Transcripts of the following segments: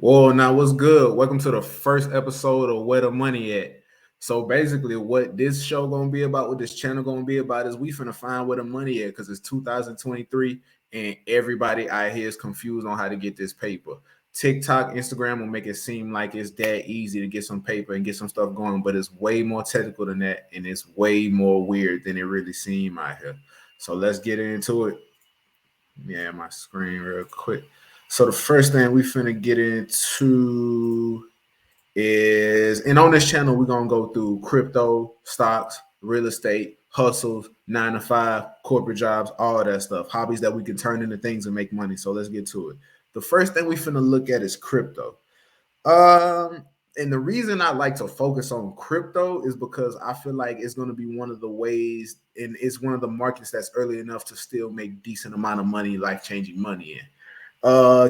Well, now what's good? Welcome to the first episode of Where the Money At. So basically, what this show gonna be about, what this channel gonna be about, is we finna find where the money at because it's 2023 and everybody out here is confused on how to get this paper. TikTok, Instagram will make it seem like it's that easy to get some paper and get some stuff going, but it's way more technical than that, and it's way more weird than it really seems out here. So let's get into it. Yeah, my screen real quick. So the first thing we finna get into is, and on this channel we're gonna go through crypto, stocks, real estate, hustles, 9 to 5, corporate jobs, all that stuff, hobbies that we can turn into things and make money. So let's get to it. The first thing we finna look at is crypto. Um, and the reason I like to focus on crypto is because I feel like it's going to be one of the ways, and it's one of the markets that's early enough to still make decent amount of money, life changing money in.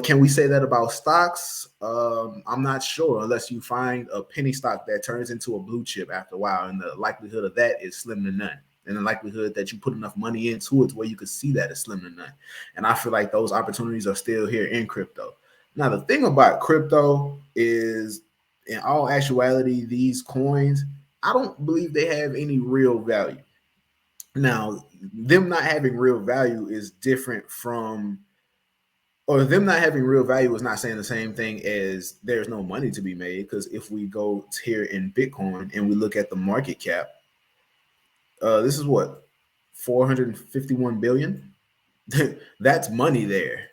Can we say that about stocks? I'm not sure unless you find a penny stock that turns into a blue chip after a while, and the likelihood of that is slim to none. And the likelihood that you put enough money into it to where you could see that is slim to none. And I feel like those opportunities are still here in crypto. Now, the thing about crypto is, in all actuality, these coins, I don't believe they have any real value. Now, them not having real value is different from, or them not having real value is not saying the same thing as there's no money to be made. Because if we go here in Bitcoin and we look at the market cap, this is what, 451 billion. That's money there.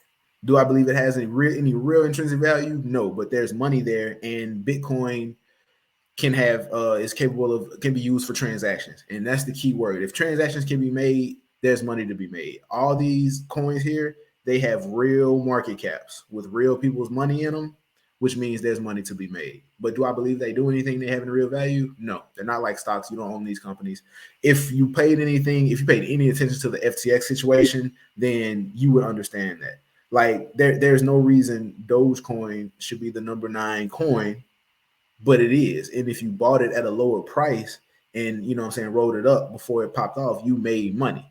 Do I believe it has any real intrinsic value? No, but there's money there, and Bitcoin can have is capable of, can be used for transactions, and that's the key word. If transactions can be made, there's money to be made. All these coins here, they have real market caps with real people's money in them, which means there's money to be made. But do I believe they do anything they have any real value? No, they're not like stocks. You don't own these companies. If you paid any attention to the FTX situation, then you would understand that. Like there's no reason Dogecoin should be the number 9 coin, but it is. And if you bought it at a lower price and, you know what I'm saying, rolled it up before it popped off, you made money.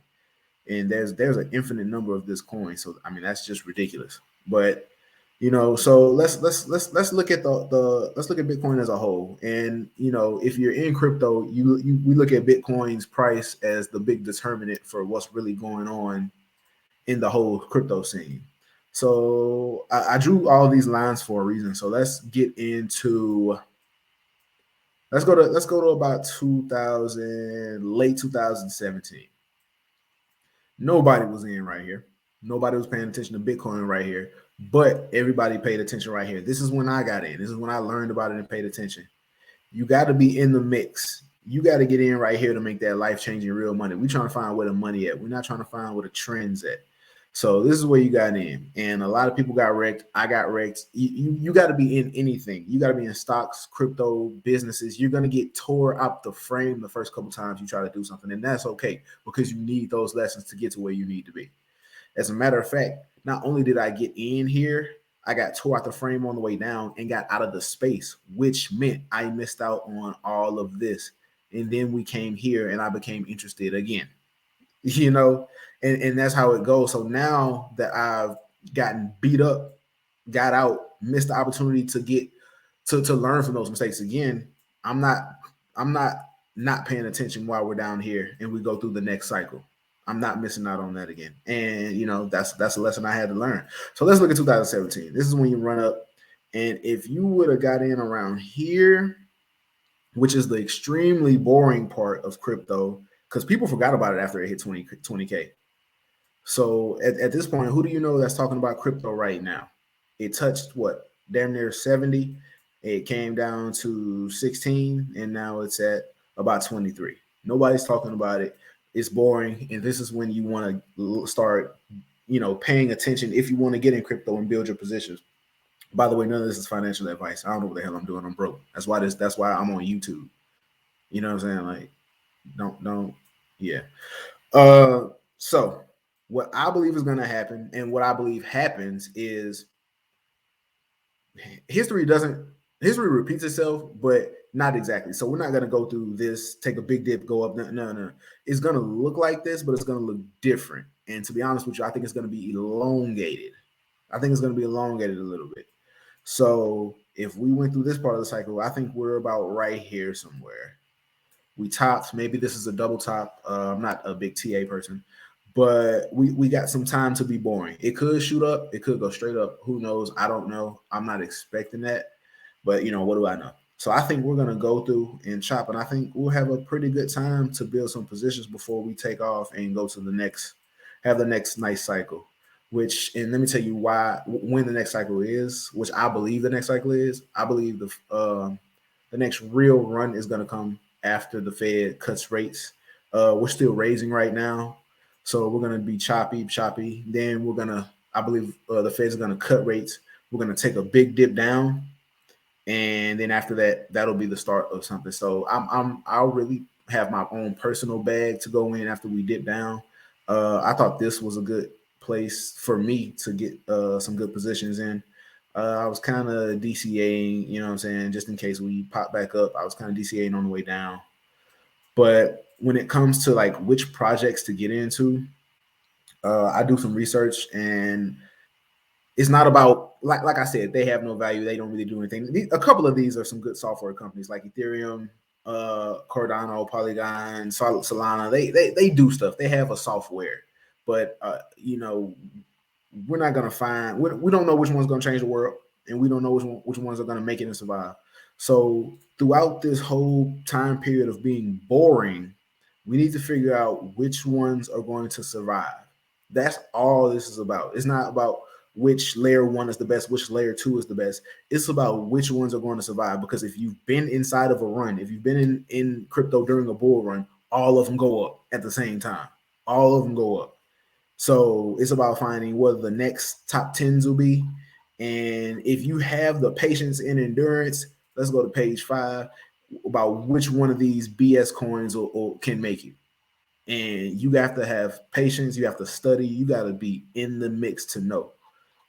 And there's an infinite number of this coin. So I mean that's just ridiculous. But so let's look at the let's look at Bitcoin as a whole. And if you're in crypto, we look at Bitcoin's price as the big determinant for what's really going on in the whole crypto scene. So I drew all these lines for a reason. So let's go to about 2000, late 2017. Nobody was in right here. Nobody was paying attention to Bitcoin right here, but everybody paid attention right here. This is when I got in. This is when I learned about it and paid attention. You got to be in the mix. You got to get in right here to make that life-changing real money. We're trying to find where the money at. We're not trying to find where the trend's at. So this is where you got in, and a lot of people got wrecked. I got wrecked. You got to be in anything. You got to be in stocks, crypto, businesses. You're gonna get tore up the frame the first couple times you try to do something, and that's okay because you need those lessons to get to where you need to be. As a matter of fact, not only did I get in here, I got tore out the frame on the way down and got out of the space, which meant I missed out on all of this. And then we came here, and I became interested again. you know, and that's how it goes. So now that I've gotten beat up, got out, missed the opportunity to get to learn from those mistakes again, I'm not I'm not paying attention while we're down here and we go through the next cycle. I'm not missing out on that again. And that's a lesson I had to learn. So let's look at 2017. This is when you run up. And if you would have got in around here, which is the extremely boring part of crypto, because people forgot about it after it hit 20K. So at this point, who do you know that's talking about crypto right now? It touched what? Damn near 70. It came down to 16, and now it's at about 23. Nobody's talking about it. It's boring. And this is when you want to start, paying attention if you want to get in crypto and build your positions. By the way, none of this is financial advice. I don't know what the hell I'm doing. I'm broke. That's why I'm on YouTube. You know what I'm saying? Like, don't, yeah. So what I believe is going to happen, and what I believe happens, is history repeats itself, but not exactly. So we're not going to go through this, take a big dip, go up. No. It's going to look like this, but it's going to look different. And to be honest with you, I think it's going to be elongated. I think it's going to be elongated a little bit. So if we went through this part of the cycle, I think we're about right here somewhere. We topped. Maybe this is a double top. I'm not a big TA person, but we got some time to be boring. It could shoot up. It could go straight up. Who knows? I don't know. I'm not expecting that. But what do I know? So I think we're gonna go through and chop, and I think we'll have a pretty good time to build some positions before we take off and go to the next, have the next nice cycle. Which, and let me tell you why, when the next cycle is, which I believe the next cycle is. I believe the next real run is gonna come after the Fed cuts rates. We're still raising right now, so we're gonna be choppy. Then I believe the Fed's gonna cut rates. We're gonna take a big dip down, and then after that, that'll be the start of something. So I'll really have my own personal bag to go in after we dip down. I thought this was a good place for me to get some good positions in. I was kind of DCAing, you know what I'm saying, just in case we pop back up. I was kind of DCAing on the way down. But when it comes to like which projects to get into, I do some research, and it's not about, like I said, they have no value. They don't really do anything. A couple of these are some good software companies like Ethereum, Cardano, Polygon, Solana. They do stuff. They have a software, but we're not gonna find. We don't know which one's gonna change the world, and we don't know which ones are gonna make it and survive. So throughout this whole time period of being boring, we need to figure out which ones are going to survive. That's all this is about. It's not about which layer one is the best, which layer two is the best. It's about which ones are going to survive. Because if you've been inside of a run, if you've been in crypto during a bull run, all of them go up at the same time. All of them go up. So it's about finding what the next top 10s will be. And if you have the patience and endurance, let's go to page 5 about which one of these BS coins or can make you. And you have to have patience. You have to study. You got to be in the mix to know.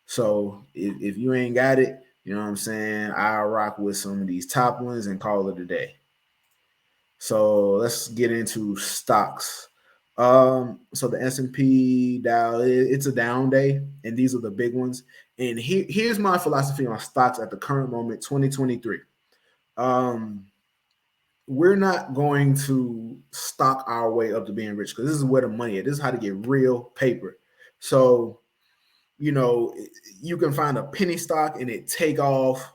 So if you ain't got it, you know what I'm saying, I'll rock with some of these top ones and call it a day. So let's get into stocks. So the S&P Dow, it's a down day, and these are the big ones. And here's my philosophy on stocks at the current moment, 2023. We're not going to stock our way up to being rich, because this is where the money is. This is how to get real paper. So you can find a penny stock and it take off,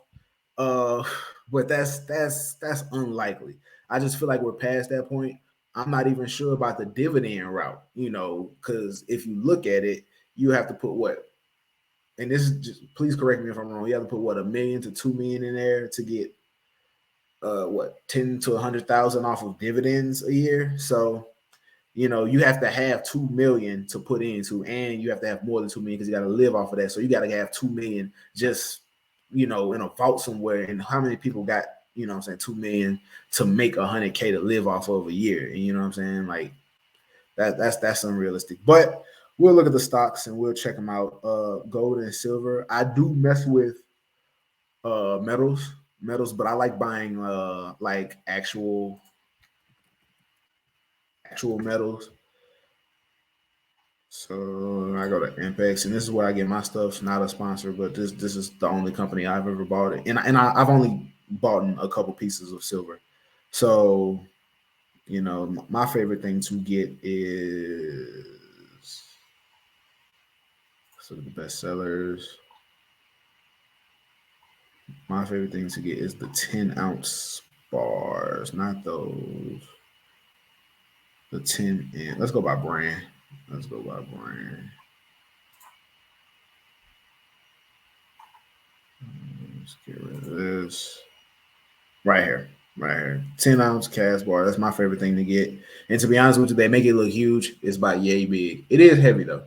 but that's unlikely. I just feel like we're past that point. I'm not even sure about the dividend route, because if you look at it, you have to put what, and this is just, please correct me if I'm wrong, you have to put what, $1 million to $2 million in there to get 10 to 100,000 off of dividends a year. So you have to have 2 million to put into, and you have to have more than 2 million because you got to live off of that. So you got to have 2 million just, in a vault somewhere. And how many people got, 2 million to make 100K to live off of a year? And you know what I'm saying? Like that's unrealistic. But we'll look at the stocks and we'll check them out. Gold and silver. I do mess with metals, but I like buying like actual metals. So I go to Impex, and this is where I get my stuff. It's not a sponsor, but this is the only company I've ever bought it, and I've only bought a couple pieces of silver. So my favorite thing to get is, so the best sellers. My favorite thing to get is the 10-ounce bars, not those. The 10 and let's go by brand. Let's go by brand. Let's get rid of this. Right here. 10-ounce cash bar. That's my favorite thing to get. And to be honest with you, they make it look huge. It's about yay big. It is heavy though.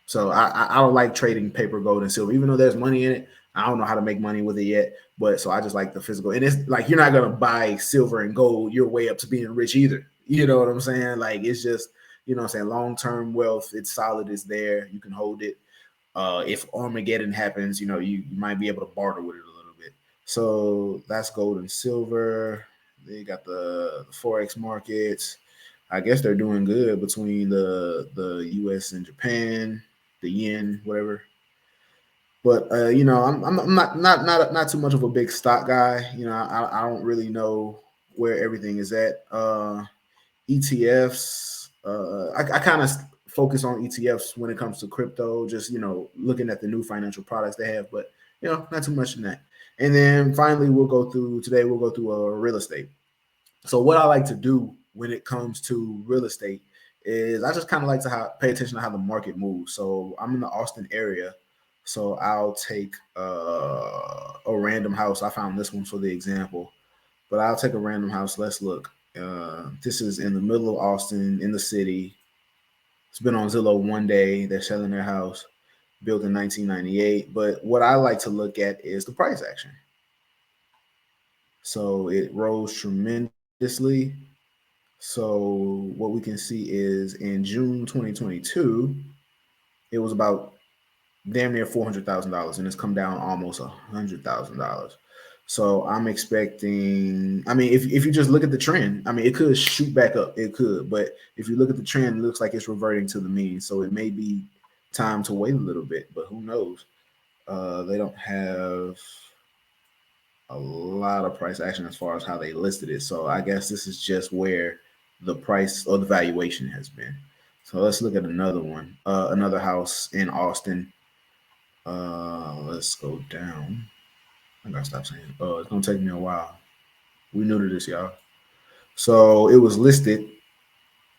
So I don't like trading paper, gold, and silver. Even though there's money in it, I don't know how to make money with it yet. But so I just like the physical. And it's like you're not gonna buy silver and gold your way up to being rich either. You know what I'm saying? Like it's just, what I'm saying, long-term wealth. It's solid, it's there. You can hold it. If Armageddon happens, you might be able to barter with it a little bit. So that's gold and silver. They got the forex markets. I guess they're doing good between the U.S. and Japan, the yen, whatever. But I'm not too much of a big stock guy. I don't really know where everything is at. ETFs. I kind of focus on ETFs when it comes to crypto. Just looking at the new financial products they have, but not too much in that. And then finally, we'll go through real estate. So what I like to do when it comes to real estate is I just kind of like to pay attention to how the market moves. So I'm in the Austin area, so I'll take a random house. I found this one for the example, but I'll take a random house. Let's look. This is in the middle of Austin, in the city. It's been on Zillow one day. They're selling their house, built in 1998. But what I like to look at is the price action. So it rose tremendously. So what we can see is in June 2022, it was about damn near $400,000, and it's come down almost $100,000. So I'm expecting. I mean, if you just look at the trend, I mean, it could shoot back up. It could, but if you look at the trend, it looks like it's reverting to the mean. So it may be time to wait a little bit, but who knows? They don't have a lot of price action as far as how they listed it. So I guess this is just where the price or the valuation has been. So let's look at another one, another house in Austin. Let's go down. I gotta stop saying. Oh, it's gonna take me a while. We new to this, y'all. So it was listed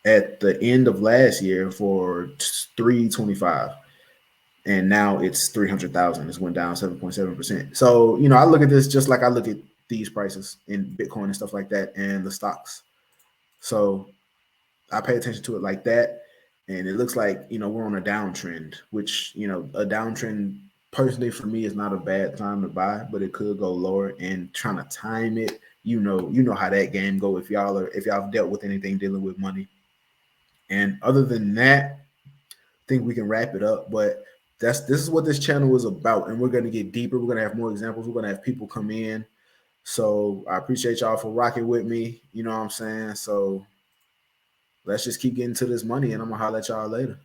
at the end of last year for 325, and now it's 300,000. It's went down 7.7%. So I look at this just like I look at these prices in Bitcoin and stuff like that, and the stocks. So I pay attention to it like that, and it looks like we're on a downtrend, which a downtrend personally for me is not a bad time to buy, but it could go lower. And trying to time it, you know how that game go if y'all have dealt with anything dealing with money. And other than that, I think we can wrap it up. But this is what this channel is about, and we're going to get deeper. We're going to have more examples. We're going to have people come in. So I appreciate y'all for rocking with me. You know what I'm saying? So let's just keep getting to this money, and I'm gonna holler at y'all later.